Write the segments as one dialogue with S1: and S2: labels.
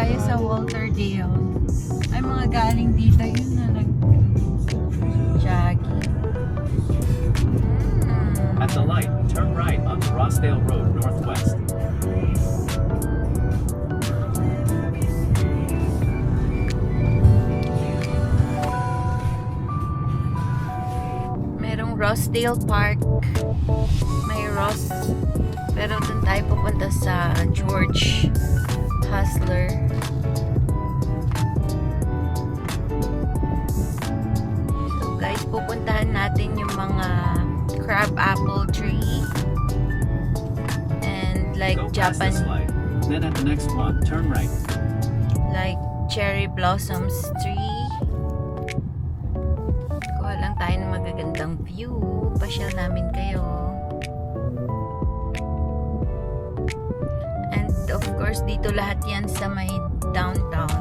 S1: tayo sa Walter Dale. Ay, mga galing dito yun na nag-jogging.
S2: At the light, turn right onto Rossdale Road Northwest.
S1: Merong Rossdale Park. May Ross. Pero dun tayo pupunta sa George Hustler. So guys, pupuntahan natin yung mga crab apple tree and like
S2: Go past this
S1: Japan,
S2: light. Then at the next one, turn right.
S1: like cherry blossoms tree. Kuha lang tayo ng magagandang view. Pasyal namin kayo. And of course, dito lahat yan sa may downtown.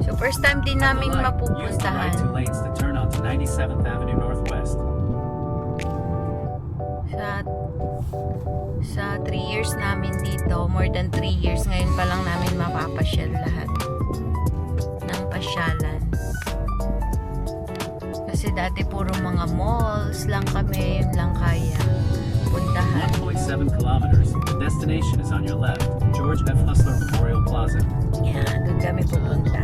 S1: So first time din
S2: At the
S1: namin
S2: light, use the right
S1: mapupuntahan.
S2: two lanes to turn onto 97th Avenue Northwest.
S1: Sa 3 years namin dito, more than 3 years, ngayon pa lang namin mapapasyal lahat ng pasyalan. Kasi dati puro mga malls lang kami, yun lang kaya puntahan.
S2: 1.7 kilometers. The destination is on your left. George F. Hustler Memorial Plaza.
S1: Yan, doon kami pupunta.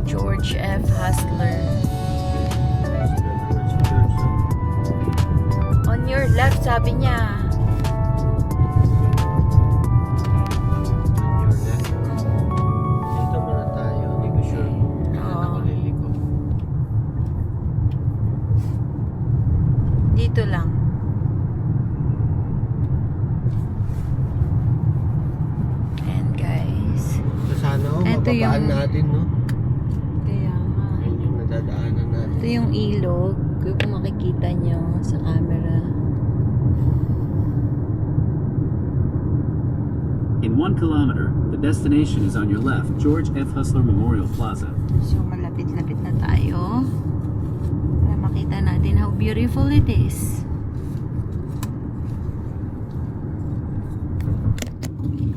S1: George F. Hustler. On your left, sabi niya.
S3: Dito muna tayo. Hindi ko sure kung saan ako liliko.
S1: Dito lang. And guys,
S3: So sana
S1: Ito
S3: mababaan
S1: yung-
S3: natin, no?
S1: kaya nga.
S3: Yun yung nadadaanan natin.
S1: Ito yung ilog. Kung makikita nyo sa camera.
S2: In 1 kilometer, the destination is on your left. George F. Hustler Memorial Plaza.
S1: So, malapit-lapit na tayo. Para makita natin how beautiful it is.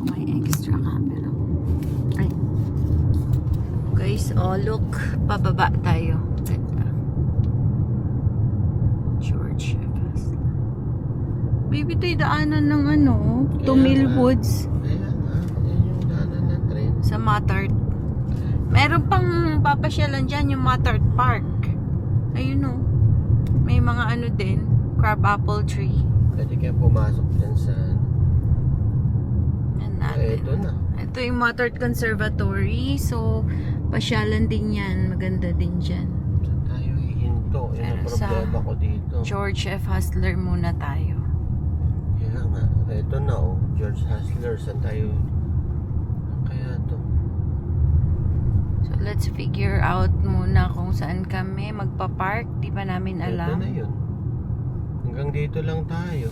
S1: May extra camera. Ay. Guys, oh look. Pababa tayo. Ganda. George F. Hustler. Baby, tayo daanan ng ano, to
S3: Kaya
S1: Mill
S3: nga.
S1: Woods.
S3: Ayan, yan yung daanan ng train.
S1: Sa Matart. Meron pang papasyalan dyan, yung Matart Park. Ayun o. May mga ano din, crab apple tree.
S3: Pwede kayo pumasok dyan sa...
S1: Yan natin.
S3: Ito na.
S1: Ito yung Matart Conservatory. So, pasyalan din yan. Maganda din dyan.
S3: Saan tayo hihinto? Yan ang
S1: Pero sa
S3: problema ko dito.
S1: George F. Hustler muna tayo.
S3: Kaya nga. Ito na, oh. George Hustler. Saan tayo... Kaya to.
S1: So, let's figure out muna kung saan kami magpa-park. Di pa namin
S3: Ito
S1: alam.
S3: na yun. Hanggang dito lang tayo.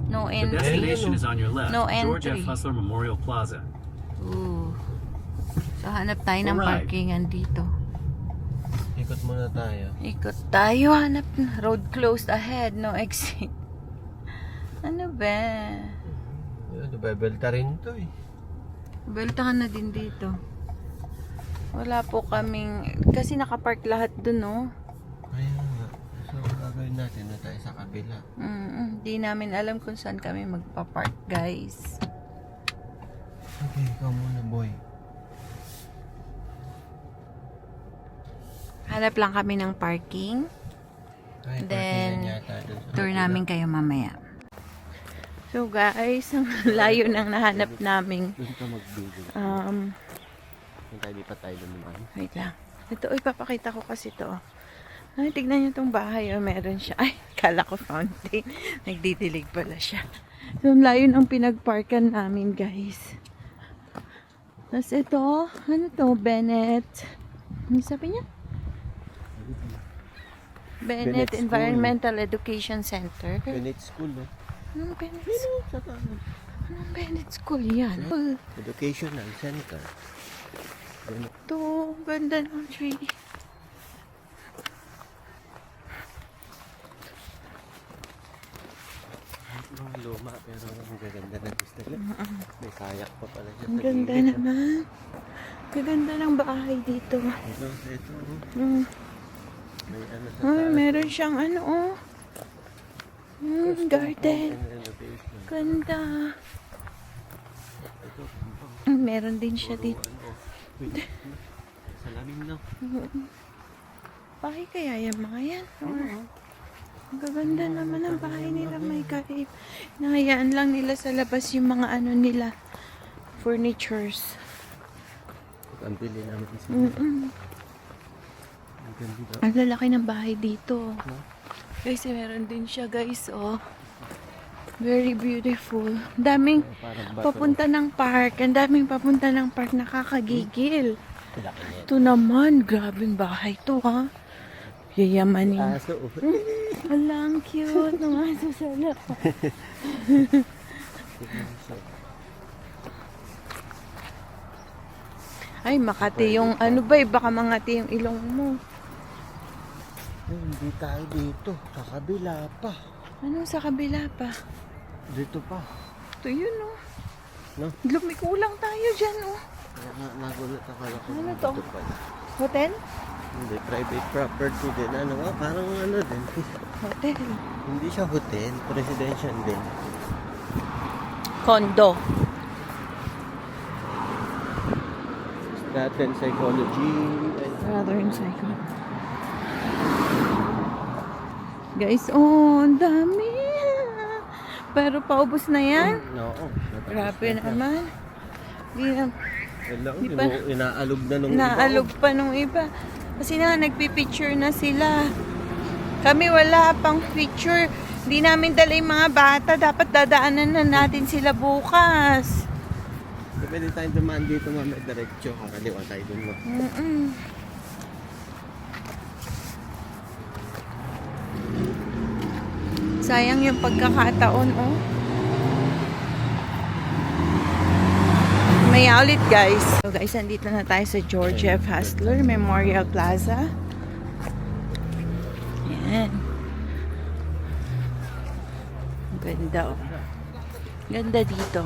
S1: No
S2: The
S1: entry.
S2: destination is on your left.
S1: No
S2: George
S1: entry.
S2: F. Hustler Memorial Plaza.
S1: Ooh. So, hanap tayo ng
S2: Alright.
S1: parkingan dito.
S3: Ikot muna tayo.
S1: Ikot tayo, hanap na. Road closed ahead, no exit. Ano ba?
S3: Yun, bebelta rin to eh.
S1: Beltahan na din dito. Wala po kaming, kasi nakapark lahat dun, no?
S3: Kaya nga. So, gagawin natin na tayo sa kabila.
S1: Di namin alam kung saan kami magpa-park, guys.
S3: Okay, ikaw muna, boy.
S1: Hanap lang kami ng parking.
S3: Ay,
S1: Then,
S3: parkingan yata dun sa
S1: Tour
S3: kabila.
S1: namin kayo mamaya. So, guys, ang layo ng nahanap naming
S3: Doon ka mag-video. Kung tayo di pa tayo naman.
S1: wait lang. Ito, ipapakita ko kasi to. Ay, tignan nyo itong bahay. Oh, meron siya. Ay, kala ko fountain. Nagdidilig pala siya. So, ang layo ng pinagparkan namin, guys. Tapos ito, ano to? Bennett. Ano sabi niya? Bennett
S3: Bennett School.
S1: Environmental Education Center.
S3: Bennett School, no?
S1: Anong Bennett?
S3: Sa taas.
S1: Anong Bennett School yan?
S3: Educational Center.
S1: Ito, ganda ng tree.
S3: Mga luma, pero ang gaganda ng gusto nila. May pa pala siya
S1: Ang
S3: sa
S1: ganda
S3: gilid.
S1: naman. Gaganda ng bahay dito.
S3: Ito.
S1: Mm.
S3: May ano sa
S1: Ay,
S3: taas.
S1: meron siyang ano, oh. Garden.
S3: Fountain renovation.
S1: Ganda.
S3: Ito,
S1: Meron din siya
S3: puro
S1: dito.
S3: ano. Wait, salamin na.
S1: Bahay kaya yung mga yan? Or, ang gaganda naman ang bahay nila, may kahit. Nahayaan lang nila sa labas yung mga ano nila, furnitures.
S3: Ang pili namin isa. Ang ganda.
S1: Ang lalaki ng bahay dito. Guys, meron din siya guys, oh. Very beautiful. Daming
S3: Parang bato.
S1: papunta ng park. Ang daming papunta ng park. Nakakagigil.
S3: Laki niya.
S1: Ito naman, grabing bahay to, ha? Yayamanin.
S3: Aso.
S1: Ala, ang cute ng aso sa loob. Ay, Makati yung ano ba, baka mangati yung ilong mo.
S3: Hindi tayo dito. Sa kabila pa.
S1: Anong sa kabila pa?
S3: Dito pa.
S1: Ito yun, oh.
S3: No?
S1: Lumikulang tayo dyan, oh.
S3: Kaya nga nagulat ako.
S1: Ano to?
S3: Dito pala.
S1: Hotel?
S3: Hindi, private property din. Ano nga, parang ano din.
S1: Hotel.
S3: Hindi siya hotel. Presidential din.
S1: Condo.
S3: Latin psychology.
S1: Southern Psycho. Guys, oh, ang dami. Pero paubos na yan.
S3: Oo.
S1: Grabe naman. Di na,
S3: Hello,
S1: Di pa-
S3: inaalog na nung
S1: naalog
S3: iba.
S1: pa nung iba. Kasi na, nagpipicture na sila. Kami wala pang picture. Hindi namin dala yung mga bata. Dapat dadaanan na natin sila bukas.
S3: Pwede tayong dumaan dito mamaya diretso. Kakaliwa tayo dun mo.
S1: Sayang yung pagkakataon, oh. Maya ulit, guys. So, guys, andito na tayo sa George F. Hustler Memorial Plaza. Yan. Ang ganda, oh. Ganda dito.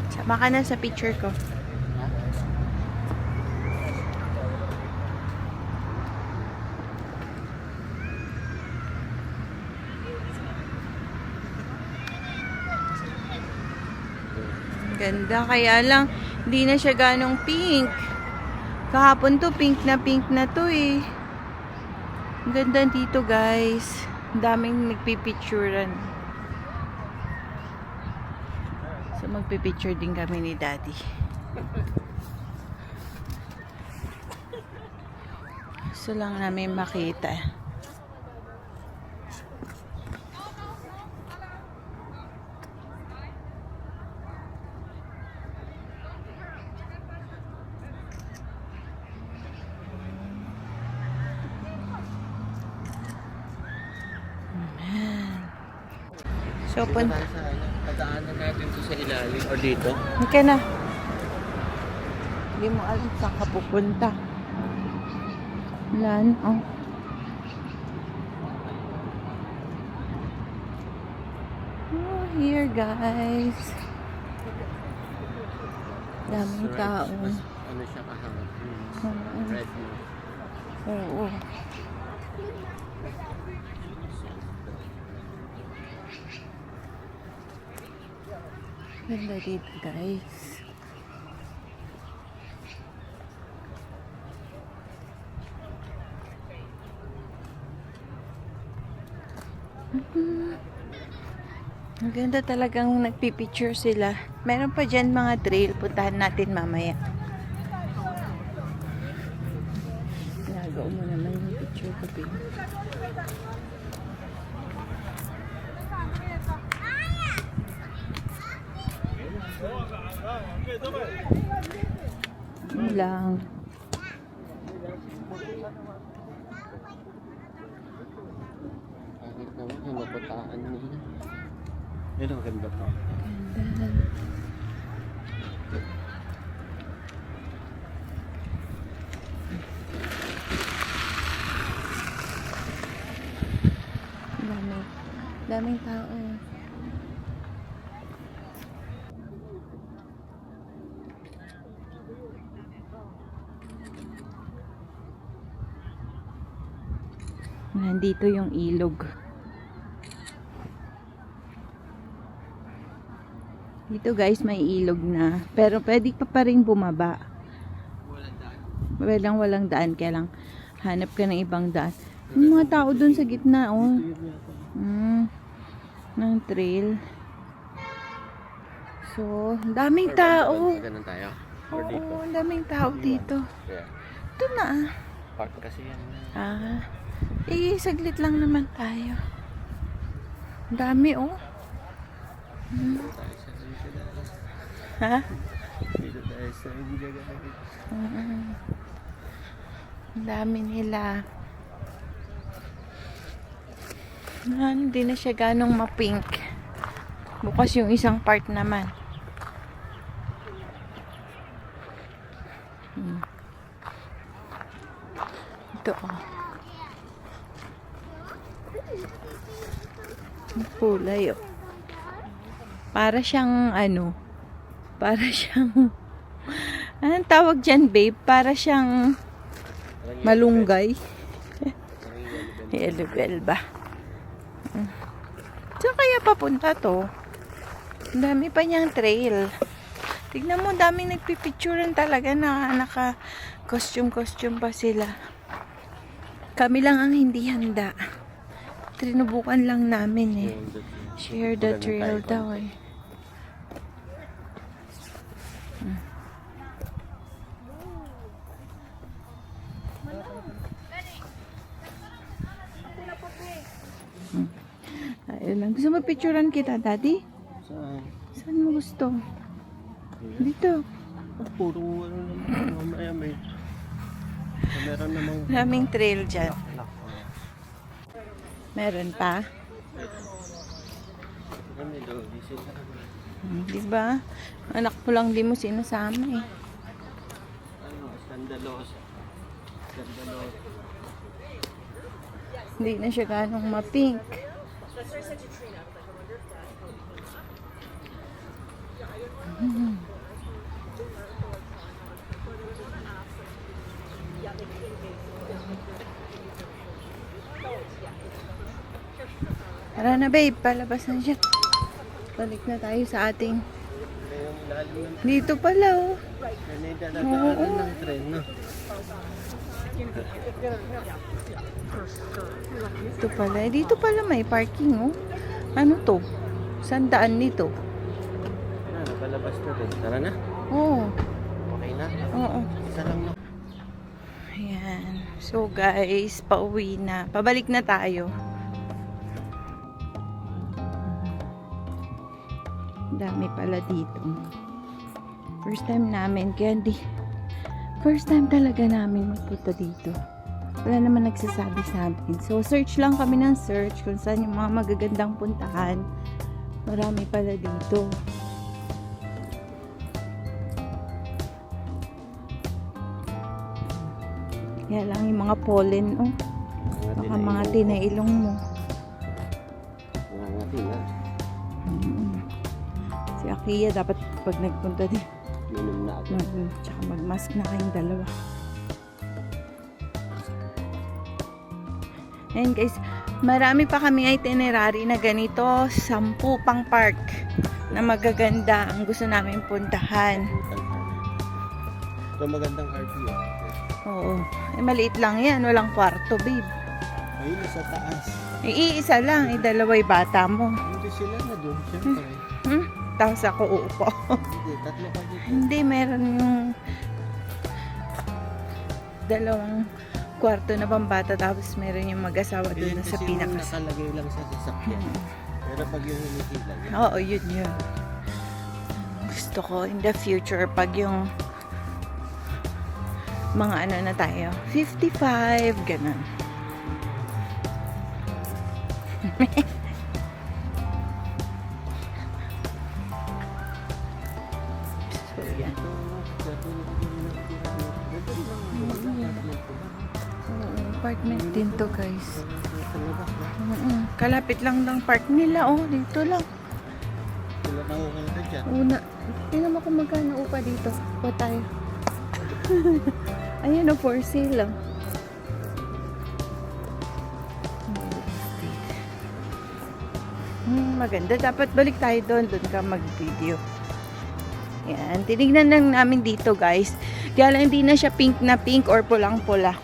S1: Sama ka na sa picture ko. Ganda, kaya lang hindi na siya ganong pink. Kahapon to pink na to eh. Ang ganda dito, guys. Ang daming nagpipicturean. So magpipicture din kami ni Daddy. Gusto lang namin makita. So,
S3: Dito tayo sa ano. Padaanan natin to sa ilalim. O dito.
S1: Hindi ka na. Hindi mo alam saan ka pupunta. Wala na, oh. Oh, here, guys. Daming tao.
S3: Mas, ano siya kahanga. Red mo.
S1: Oo. Ganda dito, guys. Ang ganda talagang nagpipicture sila. Meron pa dyan mga trail. Puntahan natin mamaya. Nagaw mo naman yung picture ko, Ping. Yun lang.
S3: Bakit naman yung nabataan nila. Yun ang ganda pa.
S1: Ganda. Daming tao. Nandito yung ilog. Dito guys, may ilog na. Pero pwede pa rin bumaba. Walang daan. Kaya lang, hanap ka ng ibang daan. Yung mga tao dun sa gitna, oh. Ng trail. So, ang daming tao.
S3: Ganun tayo.
S1: Oo, ang daming tao dito.
S3: Yeah.
S1: Ito na ah.
S3: Park kasi yan.
S1: Saglit lang naman tayo. Ang dami, oh. Ha?
S3: Dito tayo sa India.
S1: Ang dami nila. Hindi na siya ganong ma-pink. Bukas yung isang part naman. Ito, oh. Ang kulay, oh. Para siyang, anong tawag dyan, babe? Para siyang malunggay. Yellow bell ba? Saan kaya papunta to? Ang dami pa niyang trail. Tignan mo, daming nagpipicturean talaga na naka-costume pa sila. Kami lang ang hindi handa. Trinubukan lang namin eh. Share the trail daw eh. Ayun lang. Gusto mo picturean kita, Daddy?
S3: Saan?
S1: Saan mo gusto? Dito.
S3: Puro naman. Mamaya may. Meron namang.
S1: Daming trail dyan. Meron pa?
S3: May doggy sila.
S1: Diba? Anak mo lang di mo sinasama eh.
S3: Sandalosa.
S1: Hindi na siya ganong ma-pink. Tara na babe, palabas na siya. Balik na tayo sa ating... Dito pala oh.
S3: Yan ay dadaanan ng tren, no?
S1: Dito pala. Dito pala may parking oh. Ano to? Saan daan nito?
S3: Napalabas na rin. Tara na.
S1: Oo.
S3: Okay na.
S1: Oo.
S3: Isa lang na.
S1: Ayan. So guys, pauwi na. Pabalik na tayo. Dami pala dito. First time namin. Kaya hindi. First time talaga namin magpunta dito. Wala naman nagsasabi sa amin. So search lang kami ng search kung saan yung mga magagandang puntahan. Marami pala dito. Kaya lang yung mga pollen, oh. Baka mga tinailong mo.
S3: Mga tina.
S1: Si Akiya dapat pag nagpunta din.
S3: Minum na ako.
S1: Tsaka mag-mask na kayong dalawa. Ayan guys, marami pa kami itinerary na ganito. 10 pang park na magaganda ang gusto namin puntahan.
S3: Ito magandang RV.
S1: Oo. Eh, maliit lang yan. Walang kwarto, babe.
S3: Ayun, sa taas.
S1: Iisa lang. Dalaway bata mo.
S3: Hindi sila na doon, syempre.
S1: Tapos ako uupo.
S3: Hindi, tatlo ka dito.
S1: Hindi, meron yung 2 kwarto na pambata. Tapos meron yung mag-asawa doon na sa pinakas.
S3: Nakalagay lang sa sasakyan. Pero pag yung hinihilan.
S1: Oo, yun. Gusto ko in the future pag yung mga ano na tayo 55, ganun. So yan. Apartment din to guys. Kalapit lang ng park nila oh, dito lang.
S3: Sila nangukunta dyan.
S1: Una, tingnan mo kung magkano upa dito. Pa tayo. Ayan o, for sale. Maganda. Dapat balik tayo doon. Doon ka mag-video. Yan. Tinignan lang namin dito, guys. Kaya lang hindi na siya pink na pink or pulang-pula.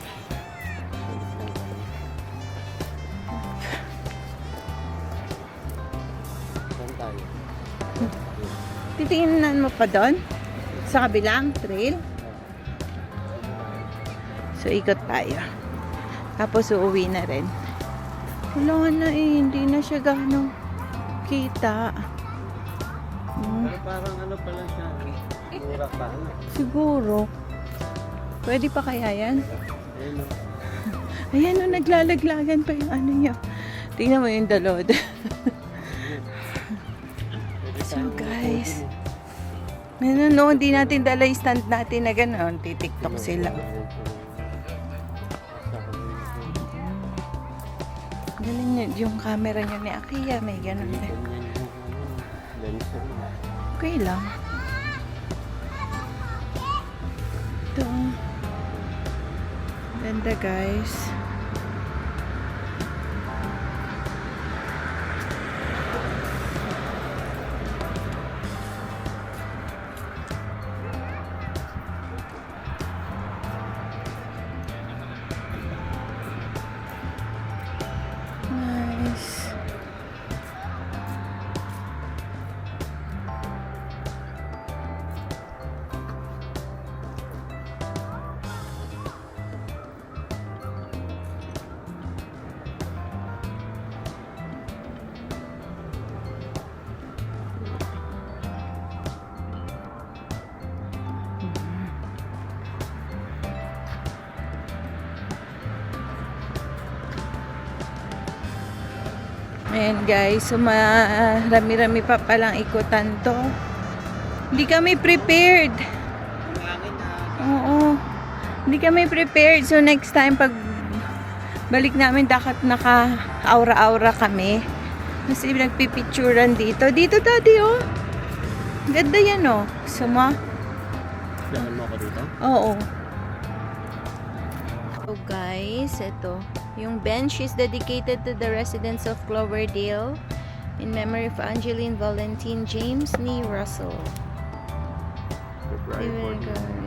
S3: Saan tayo?
S1: Titingnan mo pa doon? Sa kabilang trail? So, ikot tayo. Tapos, uuwi na rin. Wala na eh. Hindi na siya ganong kita.
S3: Pero parang ano pala siya. Mura pa.
S1: Siguro. Pwede pa kaya yan?
S3: Ayun o.
S1: Ayan o, naglalaglagan pa yung ano niya. Tingnan mo yung dalod. So guys, ngayon no, hindi natin dala yung stand natin na gano'n. Titiktok sila. Galing niya, yung camera niya ni Akiya, may gano'n din. Okay lang. Ito. Ganda guys. Nice. Ayan guys, so marami-rami pa palang ikutan to. Hindi kami prepared. Oo. Hindi kami prepared. So next time pag balik namin dapat naka-aura-aura kami. Kasi nagpipicturan dito. Dito daddy oh. Ganda yan oh. Suma.
S3: Daan mo ako dito?
S1: Oo. So guys, ito. Yung bench is dedicated to the residents of Cloverdale in memory of Angeline Valentine James Nee Russell. In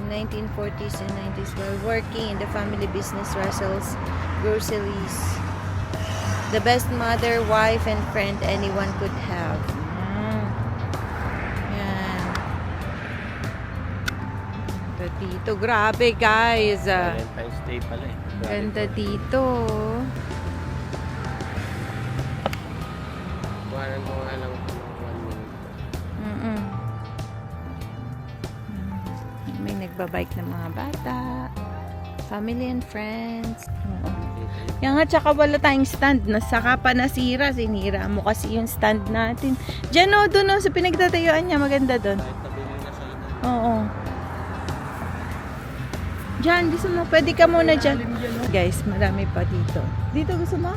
S1: 1940s and 90s while working in the family business Russell's Groceries. The best mother, wife, and friend anyone could have. Yan. Ito dito. Grabe guys.
S3: Valentine's Day pala eh.
S1: Ganda dito.
S3: Kuhanan ko nga lang ito ng 1 minute.
S1: May nagbabike ng mga bata. Family and friends. Yan nga, tsaka wala tayong stand. Nasaka pa nasira. Sinira mo kasi yung stand natin. Diyan o, doon o, sa pinagtatayuan niya. Maganda doon.
S3: Kahit tabi mo na sa ina.
S1: Oo. Diyan, gusto mo? Pwede ka muna dyan. Guys, marami pa dito. Dito gusto mo?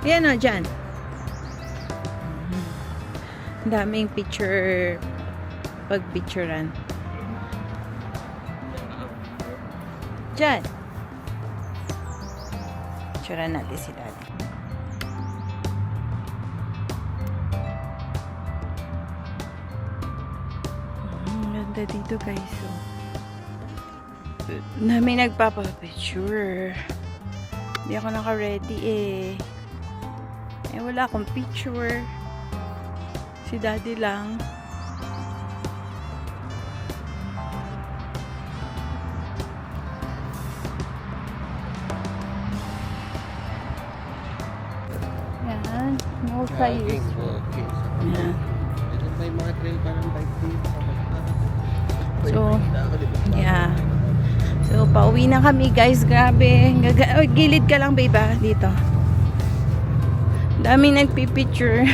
S1: Yan o, dyan. Ang daming picture pag-picturean. Dyan. Picturean natin si daddy. Ganda dito guys. So, may nagpapapicture. Hindi ako naka-ready eh. Wala akong picture. Si daddy lang. Yan. No size. Yan.
S3: Ito pa yung mga trail parang bike dito.
S1: So, yeah. So, pauwi na kami guys. Grabe. Gilid ka lang, babe, dito. Dami nagpipicture.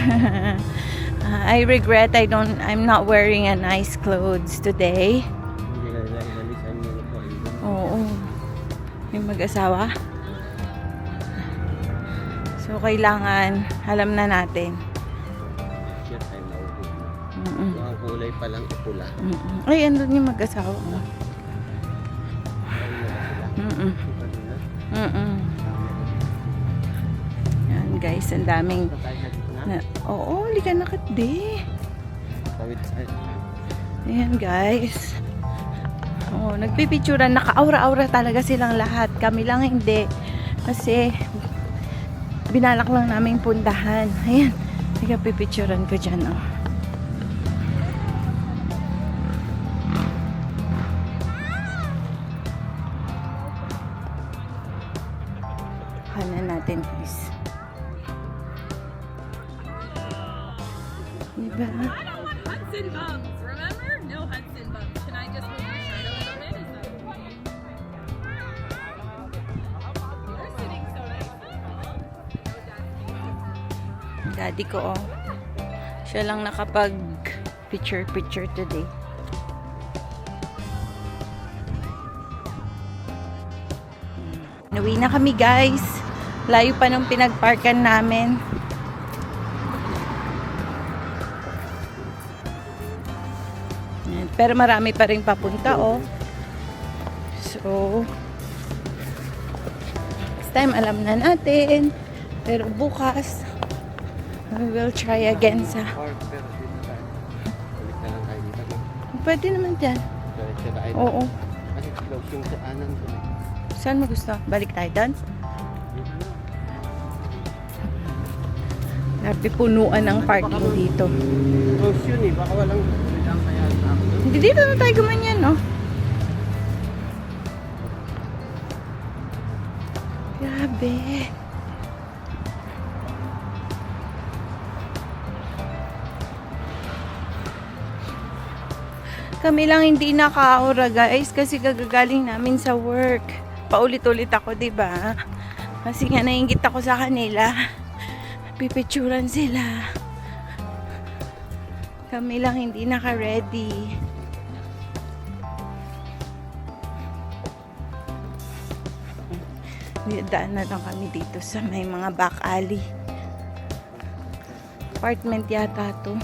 S1: I regret I'm not wearing a nice clothes today. Oo. Yung mag-asawa. So, kailangan alam na natin.
S3: Ang kulay pa lang ipula.
S1: Ay, andun yung mag-asawa mo. Mm-mm. Mm-mm. Yan guys, ang daming... Oo, lika na di. Ayan guys. Oo, nagpipicturan. Naka-aura-aura talaga silang lahat. Kami lang hindi. Kasi binalak lang namin puntahan. Ayan. Nagpipicturan ko dyan. Oh. Hanan natin guys. Diba?
S4: Hudson bumps, remember? No Hudson bumps. Can I just move my shirt a little bit? Is that okay? You're sitting so nice.
S1: Daddy ko, oh. Siya lang nakapag picture today. Nauwi na kami guys. Layo pa nung pinagparkan namin. Ayan. Pero marami pa rin papunta, oh. So, next time alam na natin. Pero bukas, we will try again sa...
S3: Pero dito tayo. Balik na lang tayo dito.
S1: Pwede naman dyan.
S3: Diretso tayo.
S1: Oo.
S3: Kasi close yung saanan ko.
S1: Saan mo gusto? Balik tayo doon? Grabe, punuan ng parking dito.
S3: Close yun eh. Baka walang lang kaya sa ako.
S1: Hindi, dito na tayo gumanyan, no? Grabe. Kami lang hindi naka-aura guys kasi gagagaling namin sa work. Paulit-ulit ako, 'di ba? Kasi nga naiinggit ako sa kanila. Pipicturan sila. Kami lang hindi naka-ready. Daan na lang kami dito sa may mga back alley. Apartment yata to.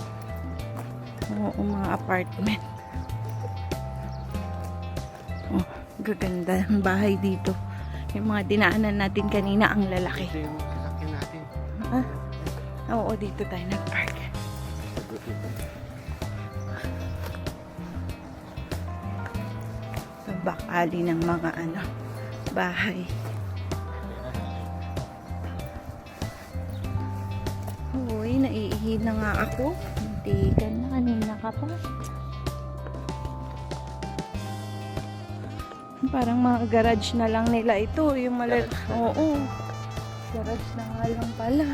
S1: Oo, mga apartment. Oh, gaganda ang bahay dito. Yung mga dinaanan natin kanina, ang lalaki.
S3: Ito yung sasakyan natin.
S1: Ah, oo, dito tayo nag-park. Sa back alley ng mga bahay. Uy, naiihi na nga ako. Hindi ka na, kanina ka pa. Parang mga garage na lang nila ito. Yung oo. Garage na nga lang pala.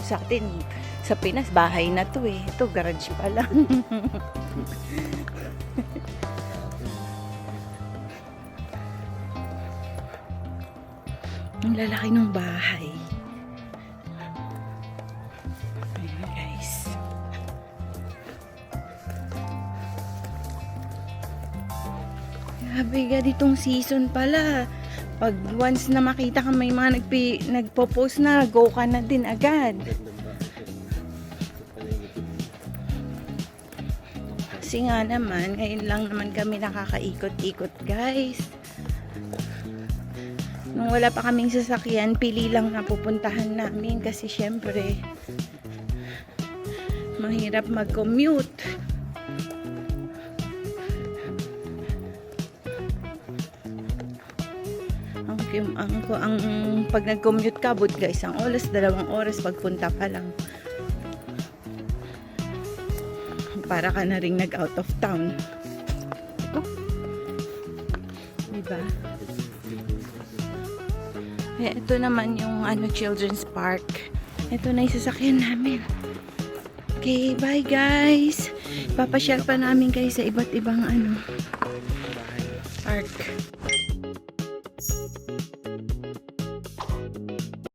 S1: Sa atin, sa Pinas, bahay na to eh. Ito, garage pa lang. Ang lalaki ng bahay. Ayan guys. Grabe ka ditong season pala. Pag once na makita ka may mga nagpo-post na, go ka na din agad. Kasi nga naman, ngayon lang naman kami nakakaikot-ikot guys. Nung wala pa kaming sasakyan, pili lang na pupuntahan namin kasi syempre mahirap mag-commute. Ang pag nag-commute ka, but guys, ang oras, 2 oras pagpunta pa lang. Para ka na ring nag-out of town. Diba? Eh, ito naman yung children's park. Ito na yung sasakyan namin. Okay, bye guys. Papasyal pa namin kayo sa iba't ibang park.